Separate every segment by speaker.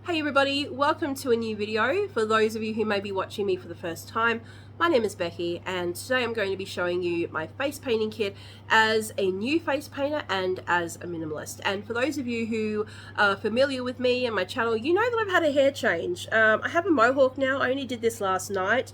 Speaker 1: Hey everybody, welcome to a new video. For those of you who may be watching me for the first time, my name is Becky and today I'm going to be showing you my face painting kit as a new face painter and as a minimalist. And for those of you who are familiar with me and my channel, you know that I've had a hair change. I have a mohawk now. I only did this last night.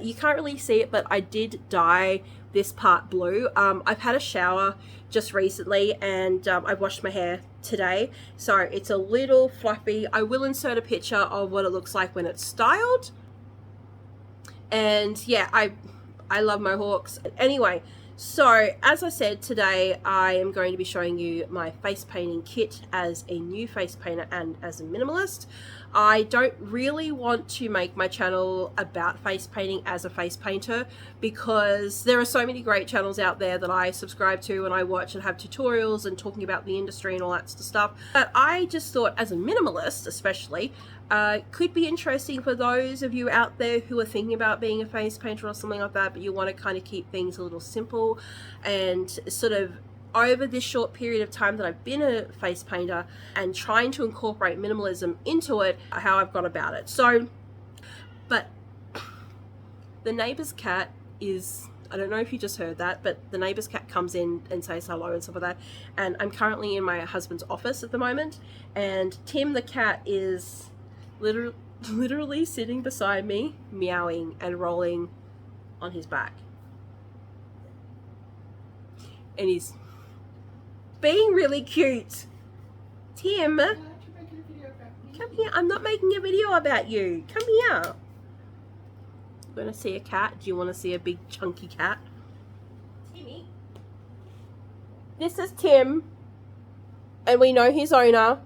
Speaker 1: You can't really see it, but I did dye this part blue. I've had a shower just recently and I washed my hair today, so it's a little fluffy. I will insert a picture of what it looks like when it's styled. And yeah, I love mohawks. Anyway, so as I said, today I am going to be showing you my face painting kit as a new face painter and as a minimalist. I don't really want to make my channel about face painting as a face painter because there are so many great channels out there that I subscribe to and I watch and have tutorials and talking about the industry and all that sort of stuff. But I just thought as a minimalist especially, could be interesting for those of you out there who are thinking about being a face painter or something like that, but you want to kind of keep things a little simple and sort of over this short period of time that I've been a face painter and trying to incorporate minimalism into it, how I've gone about it. So, but the neighbor's cat is, I don't know if you just heard that, but the neighbor's cat comes in and says hello and stuff like that. And I'm currently in my husband's office at the moment, and Tim the cat is literally sitting beside me, meowing and rolling on his back. And he's being really cute. Tim, come here. I'm not making a video about you. Come here. You want to see a cat? Do you want to see a big chunky cat? Timmy. This is Tim. And we know his owner.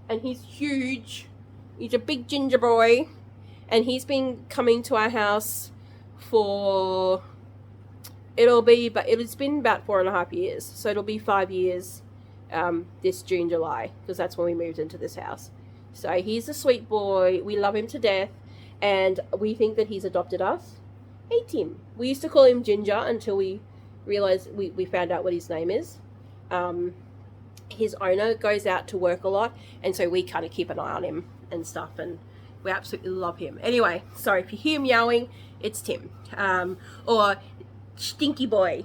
Speaker 1: And he's huge. He's a big ginger boy. And he's been coming to our house for... it's been about 4.5 years, so it'll be 5 years this June, July, because that's when we moved into this house. So he's a sweet boy. We love him to death, and we think that he's adopted us. Hey, Tim. We used to call him Ginger until we realized we found out what his name is. His owner goes out to work a lot, and so we kind of keep an eye on him and stuff, and we absolutely love him. Anyway, so if you hear meowing, it's Tim. Or Stinky Boy,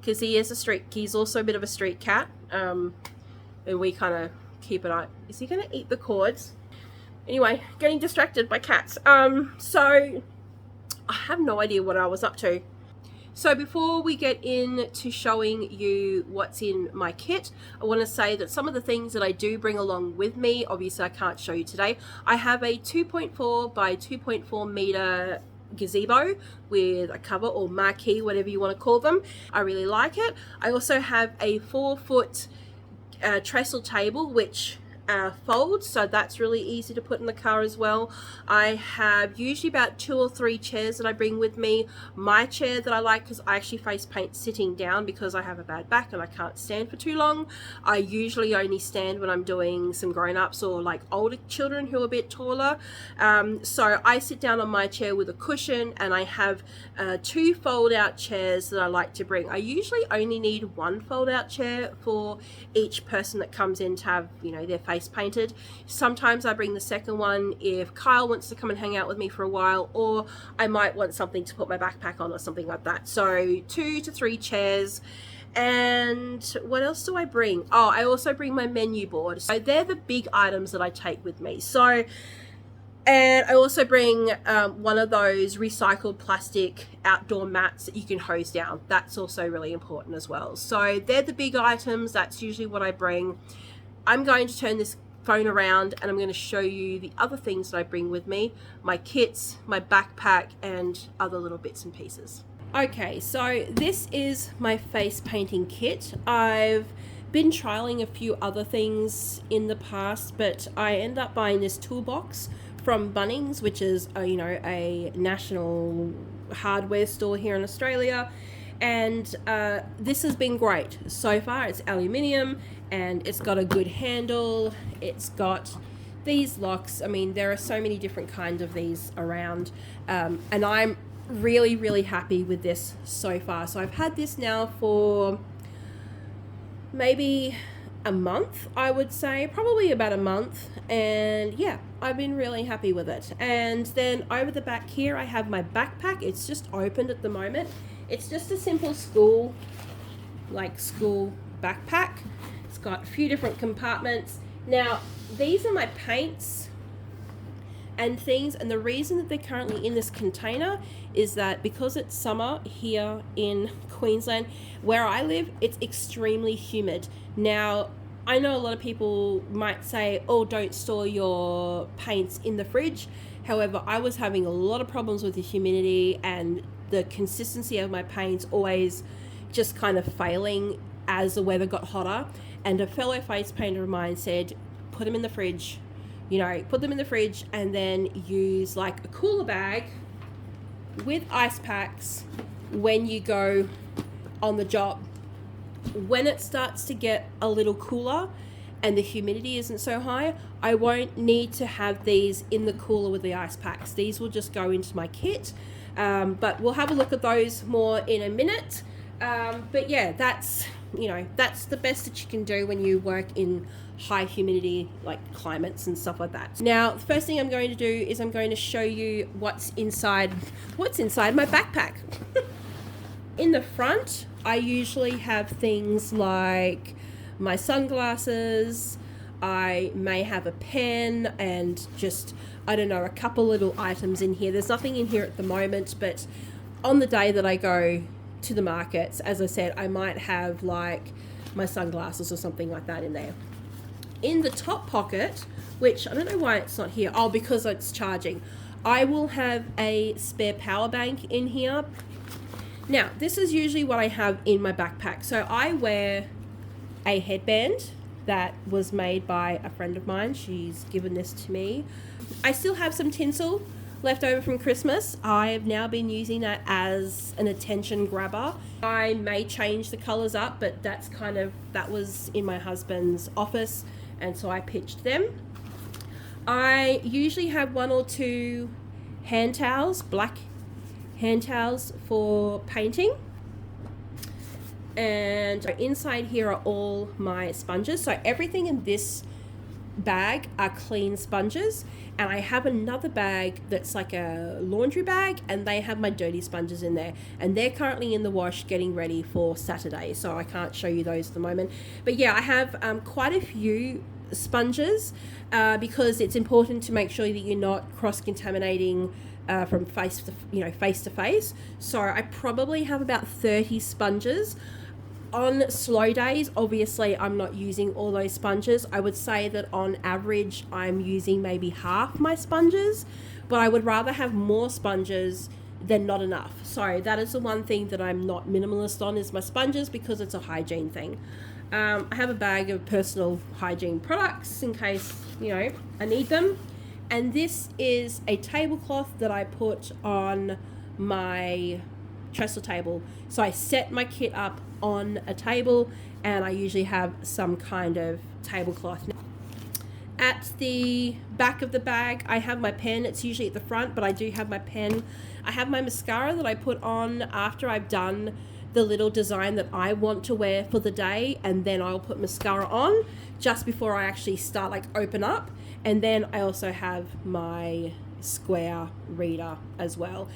Speaker 1: because he's also a bit of a street cat, and we kind of keep an eye. Is he going to eat the cords? Anyway, getting distracted by cats. So I have no idea what I was up to. So before we get into showing you what's in my kit, I want to say that some of the things that I do bring along with me, obviously I can't show you today. I have a 2.4 by 2.4 meter gazebo with a cover or marquee, whatever you want to call them. I really like it. I also have a 4-foot trestle table which folds, so that's really easy to put in the car as well. I have usually about 2 or 3 chairs that I bring with me. My chair that I like, because I actually face paint sitting down because I have a bad back and I can't stand for too long. I usually only stand when I'm doing some grown-ups or like older children who are a bit taller. So I sit down on my chair with a cushion, and I have 2 fold-out chairs that I like to bring. I usually only need 1 fold-out chair for each person that comes in to have, you know, their face painted. Sometimes I bring the second one if Kyle wants to come and hang out with me for a while, or I might want something to put my backpack on or something like that. So 2 to 3 chairs. And what else do I bring? Oh, I also bring my menu board. So they're the big items that I take with me. So, and I also bring one of those recycled plastic outdoor mats that you can hose down. That's also really important as well. So they're the big items. That's usually what I bring. I'm going to turn this phone around and I'm going to show you the other things that I bring with me, my kits, my backpack, and other little bits and pieces. Okay, so this is my face painting kit. I've been trialing a few other things in the past, but I ended up buying this toolbox from Bunnings, which is a national hardware store here in Australia. And this has been great so far. It's aluminium and it's got a good handle. It's got these locks. I mean, there are so many different kinds of these around, and I'm really happy with this so far. So I've had this now for maybe a month, I would say, probably about a month. And yeah, I've been really happy with it. And then over the back here, I have my backpack. It's just opened at the moment. It's just a simple school backpack. It's got a few different compartments. Now, these are my paints and things, and the reason that they're currently in this container is that because it's summer here in Queensland, where I live, it's extremely humid. Now, I know a lot of people might say, oh, don't store your paints in the fridge. However, I was having a lot of problems with the humidity and the consistency of my paints always just kind of failing as the weather got hotter. And a fellow face painter of mine said, put them in the fridge. Put them in the fridge and then use like a cooler bag with ice packs when you go on the job. When it starts to get a little cooler and the humidity isn't so high, I won't need to have these in the cooler with the ice packs. These will just go into my kit. But we'll have a look at those more in a minute. But yeah, that's the best that you can do when you work in high humidity like climates and stuff like that. Now, the first thing I'm going to do is I'm going to show you what's inside my backpack. In the front, I usually have things like my sunglasses. I may have a pen and just, I don't know, a couple little items in here. There's nothing in here at the moment, but on the day that I go to the markets, as I said, I might have like my sunglasses or something like that in there. In the top pocket, which I don't know why it's not here, oh, because it's charging, I will have a spare power bank in here. Now, this is usually what I have in my backpack. So I wear a headband that was made by a friend of mine. She's given this to me. I still have some tinsel left over from Christmas. I have now been using that as an attention grabber. I may change the colors up, but that was in my husband's office, and so I pitched them. I usually have 1 or 2 hand towels, black hand towels for painting. And inside here are all my sponges. So everything in this bag are clean sponges, and I have another bag that's like a laundry bag, and they have my dirty sponges in there, and they're currently in the wash getting ready for Saturday, so I can't show you those at the moment. But yeah, I have quite a few sponges because it's important to make sure that you're not cross-contaminating from face to face. So I probably have about 30 sponges. On slow days, obviously, I'm not using all those sponges. I would say that on average, I'm using maybe half my sponges, but I would rather have more sponges than not enough. So that is the one thing that I'm not minimalist on, is my sponges, because it's a hygiene thing. I have a bag of personal hygiene products in case, I need them. And this is a tablecloth that I put on my trestle table. So I set my kit up on a table, and I usually have some kind of tablecloth. At the back of the bag, I have my pen. It's usually at the front, but I do have my pen. I have my mascara that I put on after I've done the little design that I want to wear for the day, and then I'll put mascara on just before I actually start, open up. And then I also have my square reader as well.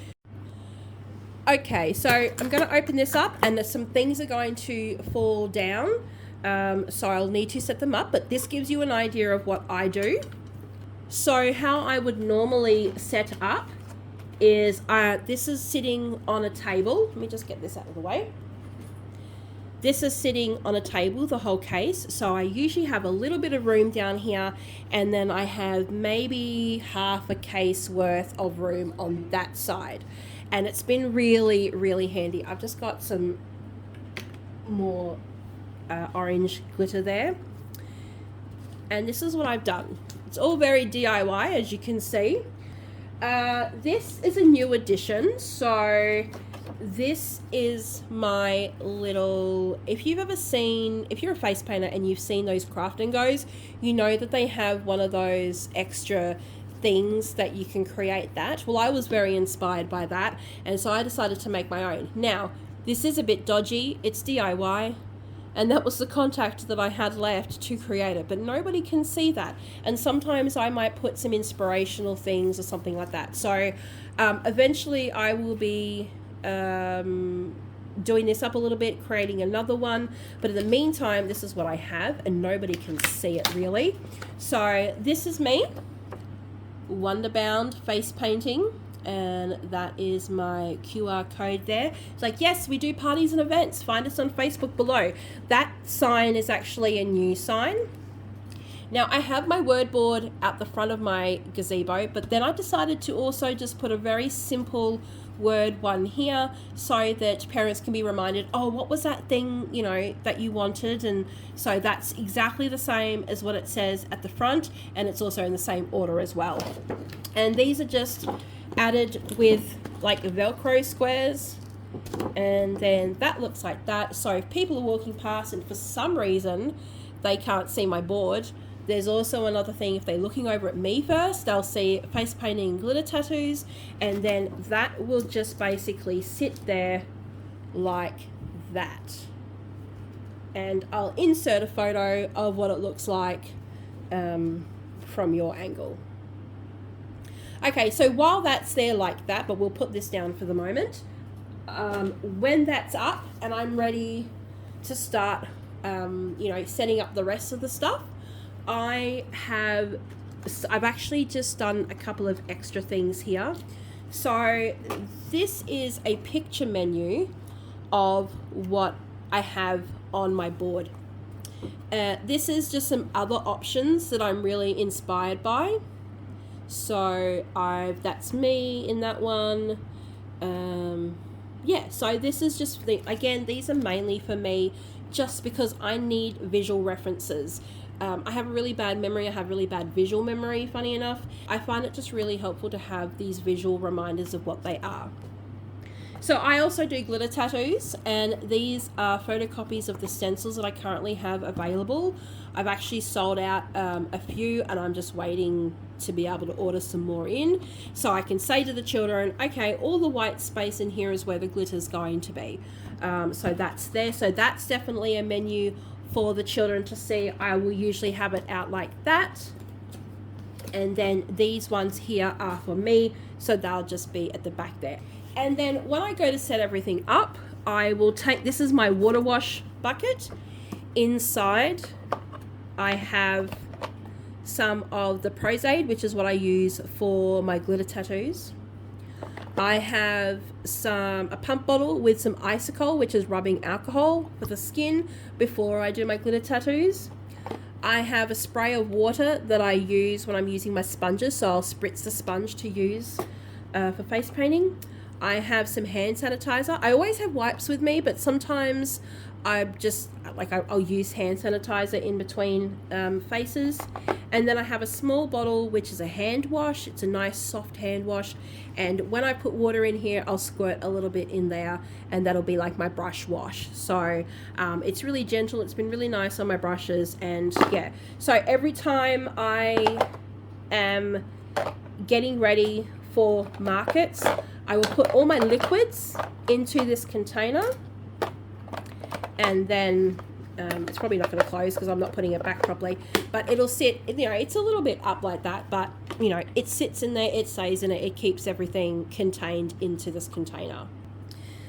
Speaker 1: Okay, so I'm going to open this up, and some things are going to fall down, so I'll need to set them up, but this gives you an idea of what I do. So how I would normally set up is, this is sitting on a table. Let me just get this out of the way. This is sitting on a table, the whole case, so I usually have a little bit of room down here, and then I have maybe half a case worth of room on that side. And it's been really, really handy. I've just got some more orange glitter there. And this is what I've done. It's all very DIY, as you can see. This is a new addition. So this is my little, if you're a face painter and you've seen those craft and goes, you know that they have one of those extra things that you can create that. Well, I was very inspired by that, and so I decided to make my own. Now, this is a bit dodgy. It's DIY. and that was the contact that I had left to create it, but nobody can see that. And sometimes I might put some inspirational things or something like that. So eventually I will be doing this up a little bit, creating another one, but in the meantime, this is what I have, and nobody can see it really. So this is me, Wonderbound face painting, and that is my QR code there. It's like, yes, we do parties and events, find us on Facebook below. That sign is actually a new sign. Now I have my word board out the front of my gazebo, but then I decided to also just put a very simple word one here so that parents can be reminded, oh, what was that thing, you know, that you wanted? And so that's exactly the same as what it says at the front, and it's also in the same order as well. And these are just added with like Velcro squares, and then that looks like that. So if people are walking past and for some reason they can't see my board, there's also another thing. If they're looking over at me first, they'll see face painting glitter tattoos, and then that will just basically sit there like that. And I'll insert a photo of what it looks like from your angle. Okay, so while that's there like that, but we'll put this down for the moment. When that's up and I'm ready to start, you know, setting up the rest of the stuff, I've actually just done a couple of extra things here. So this is a picture menu of what I have on my board. This is just some other options that I'm really inspired by. So that's me in that one. Yeah, so this is just, again, these are mainly for me just because I need visual references. I have a really bad memory. I have really bad visual memory, funny enough. I find it just really helpful to have these visual reminders of what they are. So I also do glitter tattoos, and these are photocopies of the stencils that I currently have available. I've actually sold out a few, and I'm just waiting to be able to order some more in. So I can say to the children, okay, all the white space in here is where the glitter's going to be. So that's there. So that's definitely a menu for the children to see. I will usually have it out like that, and then these ones here are for me, so they'll just be at the back there. And then when I go to set everything up, I will take, this is my water wash bucket. Inside I have some of the Prozaid, which is what I use for my glitter tattoos. I have a pump bottle with some Isocol, which is rubbing alcohol for the skin before I do my glitter tattoos. I have a spray of water that I use when I'm using my sponges, so I'll spritz the sponge to use for face painting. I have some hand sanitizer. I always have wipes with me, but sometimes I'll use hand sanitizer in between faces. And then I have a small bottle, which is a hand wash. It's a nice soft hand wash. And when I put water in here, I'll squirt a little bit in there, and that'll be like my brush wash. So it's really gentle. It's been really nice on my brushes. And yeah, so every time I am getting ready for markets, I will put all my liquids into this container, and then it's probably not going to close because I'm not putting it back properly, but it'll sit, you know, it's a little bit up like that, but you know, it sits in there, it stays in it, it keeps everything contained into this container.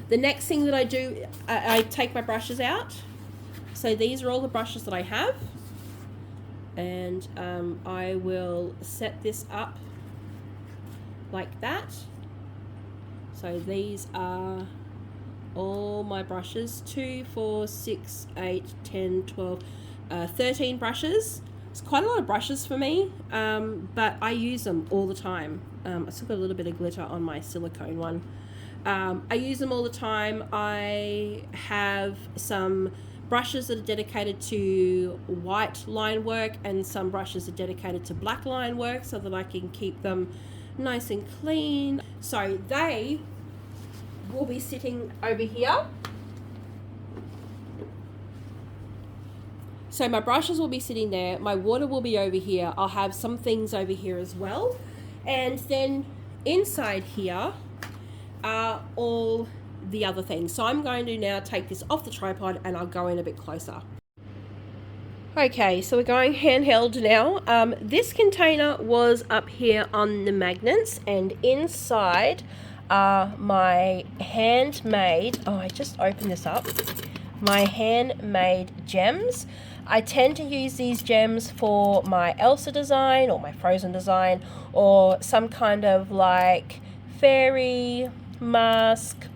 Speaker 1: The next thing that I do, I take my brushes out. So these are all the brushes that I have, and I will set this up like that. So these are all my brushes, 2, 4, 6, 8, 10, 12, 13 brushes. It's quite a lot of brushes for me, but I use them all the time. I still got a little bit of glitter on my silicone one. I use them all the time. I have some brushes that are dedicated to white line work, and some brushes are dedicated to black line work, so that I can keep them nice and clean. So they will be sitting over here. So my brushes will be sitting there, my water will be over here, I'll have some things over here as well, and then inside here are all the other thing. So I'm going to now take this off the tripod and I'll go in a bit closer. Okay, so we're going handheld now. This container was up here on the magnets, and inside are my handmade, oh, I just opened this up, my handmade gems. I tend to use these gems for my Elsa design or my Frozen design, or some kind of like fairy mask,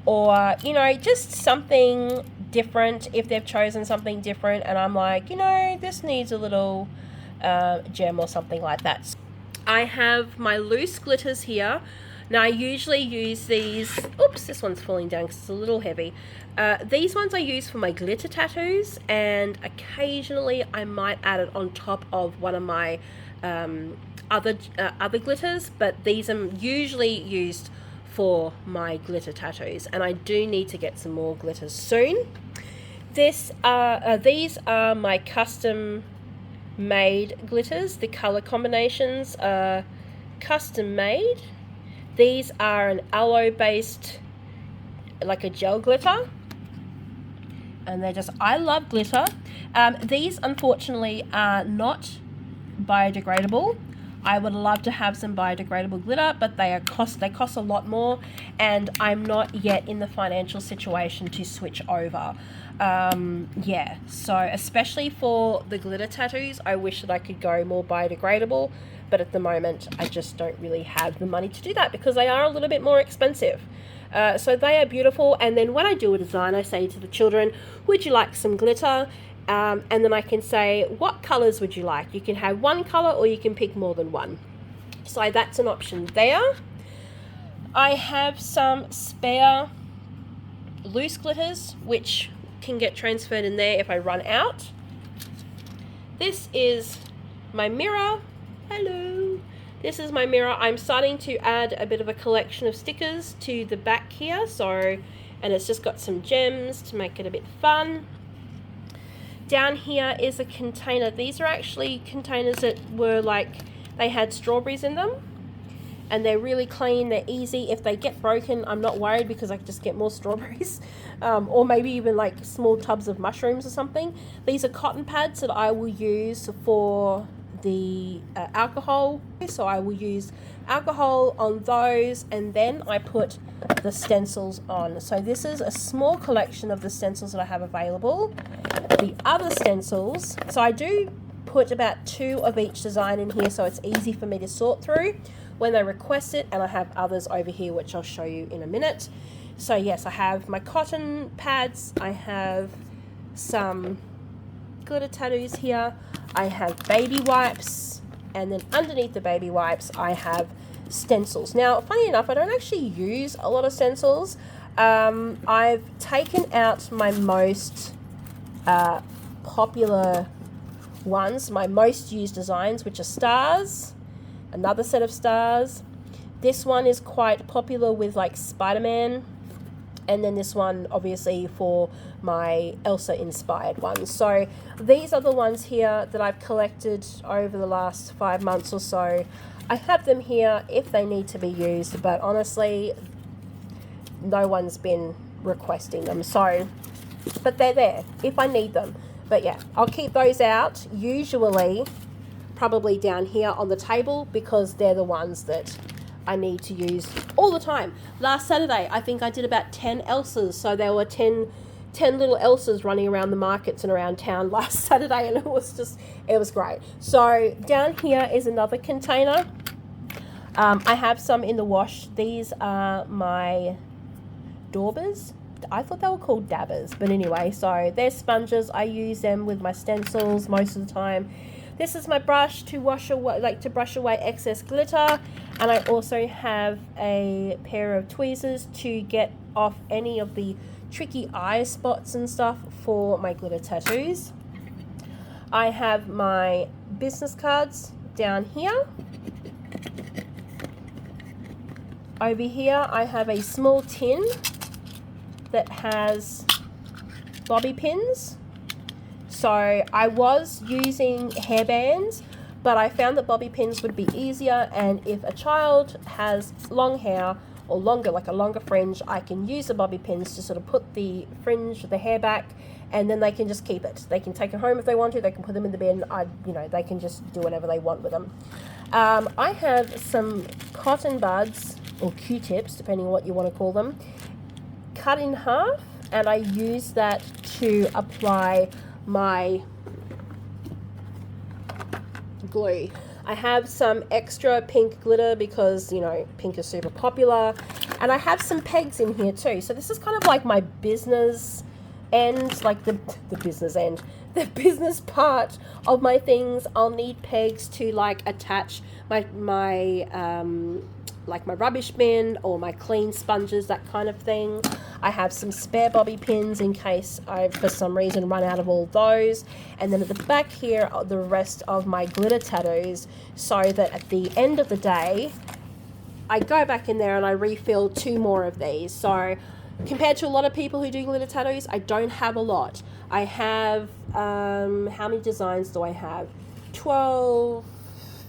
Speaker 1: or, you know, just something different if they've chosen something different and I'm like, you know, this needs a little gem or something like that. I have my loose glitters here. Now I usually use these, oops, this one's falling down because it's a little heavy. These ones I use for my glitter tattoos, and occasionally I might add it on top of one of my other glitters, but these are usually used for my glitter tattoos, and I do need to get some more glitters soon. These are my custom made glitters. The color combinations are custom made. These are an aloe based, like a gel glitter, and they're just, I love glitter. These unfortunately are not biodegradable. I would love to have some biodegradable glitter, but they cost a lot more, and I'm not yet in the financial situation to switch over. Yeah, so especially for the glitter tattoos, I wish that I could go more biodegradable, but at the moment I just don't really have the money to do that because they are a little bit more expensive. So they are beautiful, and then when I do a design, I say to the children, would you like some glitter? And then I can say, what colors would you like? You can have one color or you can pick more than one. So that's an option there. I have some spare loose glitters which can get transferred in there if I run out. This is my mirror. Hello. This is my mirror. I'm starting to add a bit of a collection of stickers to the back here. And it's just got some gems to make it a bit fun. Down here is a container. These are actually containers that were like, they had strawberries in them, and they're really clean, they're easy. If they get broken, I'm not worried because I can just get more strawberries, or maybe even like small tubs of mushrooms or something. These are cotton pads that I will use for the alcohol. So I will use alcohol on those, and then I put the stencils on. So this is a small collection of the stencils that I have available. The other stencils, so I do put about 2 of each design in here so it's easy for me to sort through when they request it, and I have others over here which I'll show you in a minute. So yes, I have my cotton pads, I have some glitter tattoos here, I have baby wipes, and then underneath the baby wipes I have stencils. Now funny enough, I don't actually use a lot of stencils. I've taken out my most popular ones, my most used designs, which are stars, another set of stars. This one is quite popular with like Spider-Man, and then this one obviously for my Elsa inspired ones. So these are the ones here that I've collected over the last 5 months or so. I have them here if they need to be used, but honestly no one's been requesting them, so but they're there if I need them. But yeah, I'll keep those out, usually probably down here on the table, because they're the ones that I need to use all the time. Last Saturday, I think I did about 10 Elsas, so there were 10 little Elsas running around the markets and around town last Saturday, and it was great. So down here is another container. I have some in the wash. These are my daubers. I thought they were called dabbers, but anyway, so they're sponges. I use them with my stencils most of the time. This is my brush to wash away, like to brush away excess glitter, and I also have a pair of tweezers to get off any of the tricky eye spots and stuff for my glitter tattoos. I have my business cards down here. Over here I have a small tin that has bobby pins. So I was using hairbands, but I found that bobby pins would be easier, and if a child has long hair or longer, like a longer fringe, I can use the bobby pins to sort of put the fringe, the hair back, and then they can just keep it. They can take it home if they want to. They can put them in the bin. They can just do whatever they want with them. I have some cotton buds, or Q-tips, depending on what you want to call them, cut in half, and I use that to apply my glue. I have some extra pink glitter because, pink is super popular. And I have some pegs in here too. So this is kind of like my business end, like the business end. The business part of my things. I'll need pegs to like attach my like my rubbish bin or my clean sponges, that kind of thing. I have some spare bobby pins in case I, for some reason, run out of all those. And then at the back here are the rest of my glitter tattoos, so that at the end of the day, I go back in there and I refill 2 more of these. So compared to a lot of people who do glitter tattoos, I don't have a lot. I have, how many designs do I have? 12,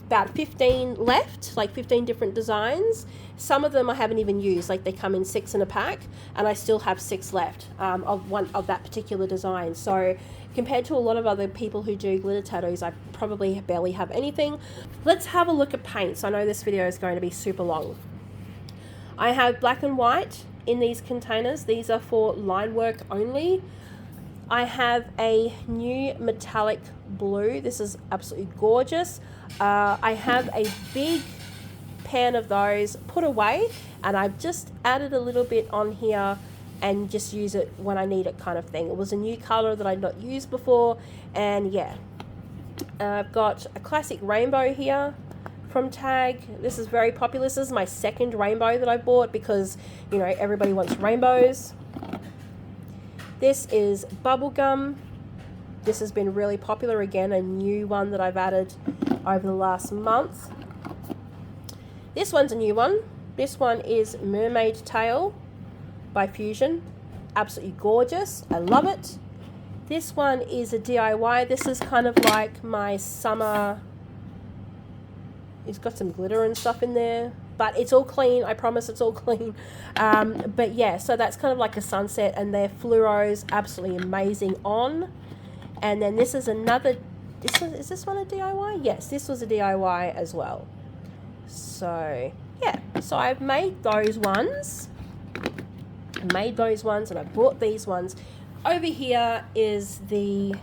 Speaker 1: about 15 left, like 15 different designs. Some of them I haven't even used, like they come in 6 in a pack, and I still have 6 left of that particular design. So compared to a lot of other people who do glitter tattoos, I probably barely have anything. Let's have a look at paints. I know this video is going to be super long. I have black and white in these containers. These are for line work only. I have a new metallic blue. This is absolutely gorgeous. I have a big pan of those put away, and I've just added a little bit on here and just use it when I need it, kind of thing. It was a new color that I'd not used before, and yeah. I've got a classic rainbow here from Tag. This is very popular. This is my second rainbow that I bought because, everybody wants rainbows. This is bubblegum. This has been really popular again, a new one that I've added over the last month. This one's a new one. This one is Mermaid Tail by Fusion. Absolutely gorgeous. I love it. This one is a DIY. This is kind of like my summer. It's got some glitter and stuff in there, but it's all clean. I promise it's all clean. But yeah, so that's kind of like a sunset, and their fluoros absolutely amazing on. And then this is another, is this one a DIY? Yes, this was a DIY as well. So yeah, so I've made those ones. And I bought these ones. Over here is the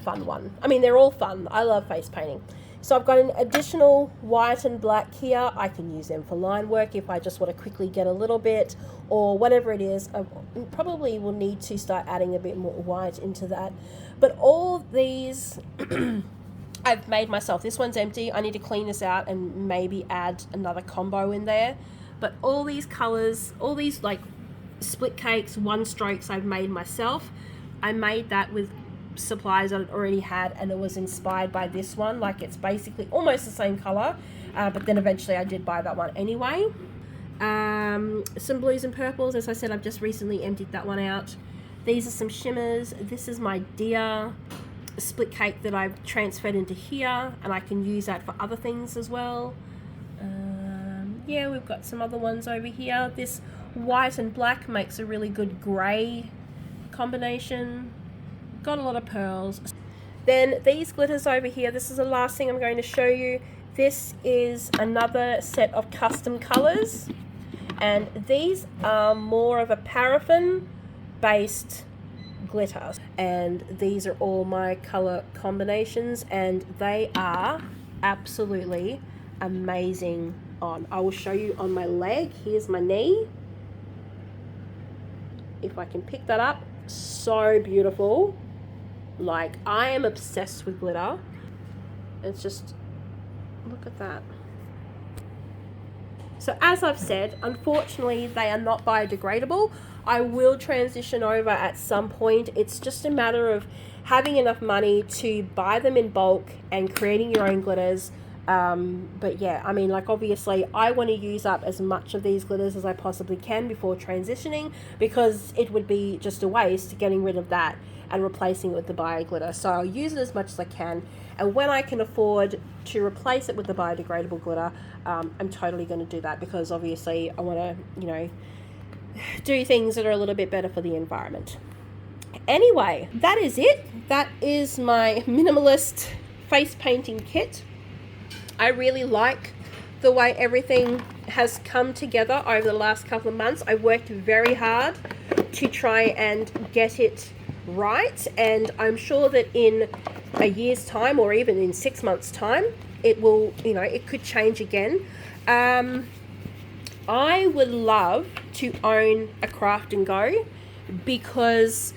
Speaker 1: fun one. I mean, they're all fun. I love face painting. So I've got an additional white and black here. I can use them for line work if I just want to quickly get a little bit, or whatever it is. I probably will need to start adding a bit more white into that. But all these I've made myself. This one's empty. I need to clean this out and maybe add another combo in there. But all these colors, all these like split cakes, 1 strokes, I've made myself. I made that with supplies that I already had, and it was inspired by this one. Like, it's basically almost the same color, but then eventually I did buy that one anyway. Some blues and purples. As I said, I've just recently emptied that one out. These are some shimmers. This is my deer split cake that I've transferred into here, and I can use that for other things as well. Yeah, we've got some other ones over here. This white and black makes a really good grey combination. Got a lot of pearls. Then these glitters over here, this is the last thing I'm going to show you. This is another set of custom colors, and these are more of a paraffin based glitter, and these are all my color combinations, and they are absolutely amazing on. I will show you on my leg. Here's my knee, if I can pick that up. So beautiful. Like, I am obsessed with glitter. It's just, look at that. So as I've said, unfortunately they are not biodegradable. I will transition over at some point. It's just a matter of having enough money to buy them in bulk and creating your own glitters, But yeah, I mean, like, obviously I want to use up as much of these glitters as I possibly can before transitioning, because it would be just a waste getting rid of that and replacing it with the bio glitter. So I'll use it as much as I can, and when I can afford to replace it with the biodegradable glitter, I'm totally going to do that, because obviously I want to, you know, do things that are a little bit better for the environment. Anyway, that is it. That is my minimalist face painting kit. I really like the way everything has come together over the last couple of months. I worked very hard to try and get it right, and I'm sure that in a year's time, or even in 6 months' time, it will, you know, it could change again. I would love to own a craft and go, because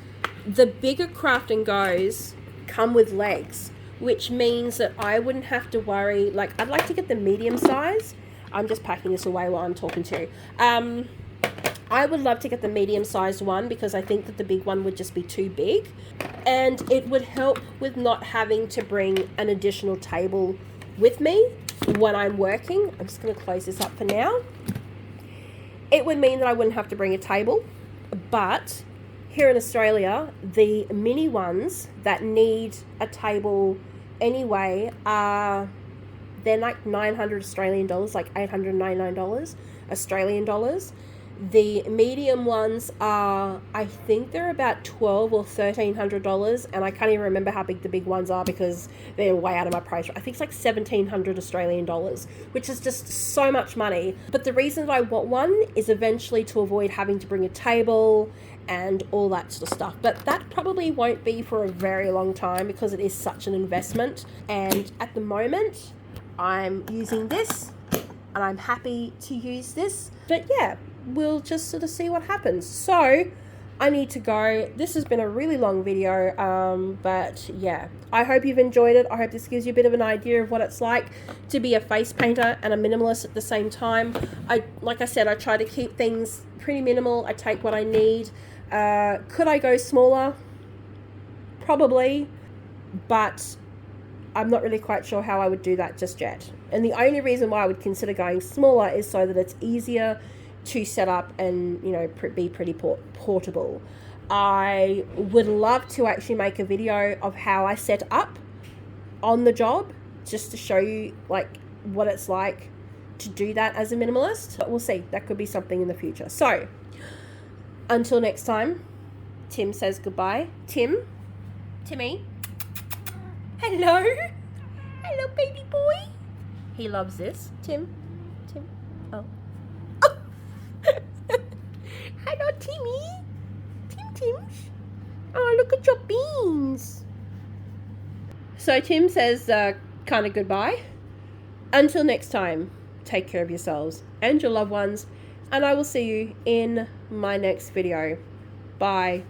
Speaker 1: the bigger craft and goes come with legs, which means that I wouldn't have to worry. Like, I'd like to get the medium size. I'm just packing this away while I'm talking to you. I would love to get the medium sized one, because I think that the big one would just be too big, and it would help with not having to bring an additional table with me when I'm working. I'm just going to close this up for now. It would mean that I wouldn't have to bring a table, but here in Australia, the mini ones that need a table anyway they're like 900 Australian dollars, like $899 Australian dollars. The medium ones are, I think they're about $1,200 or $1,300, and I can't even remember how big the big ones are because they're way out of my price. I think it's like 1,700 Australian dollars, which is just so much money. But the reason that I want one is eventually to avoid having to bring a table and all that sort of stuff. But that probably won't be for a very long time, because it is such an investment. And at the moment, I'm using this, and I'm happy to use this. But yeah, we'll just sort of see what happens. So I need to go. This has been a really long video, but yeah, I hope you've enjoyed it. I hope this gives you a bit of an idea of what it's like to be a face painter and a minimalist at the same time. Like I said, I try to keep things pretty minimal. I take what I need. Could I go smaller? Probably, but I'm not really quite sure how I would do that just yet. And the only reason why I would consider going smaller is so that it's easier to set up and, you know, be pretty portable. I would love to actually make a video of how I set up on the job, just to show you like what it's like to do that as a minimalist. But we'll see, that could be something in the future. So until next time, Tim says goodbye. Timmy, hello, baby boy. He loves this. Tim, oh. Hello, Timmy. Tim. Oh, look at your beans. So Tim says kind of goodbye. Until next time, take care of yourselves and your loved ones, and I will see you in my next video. Bye.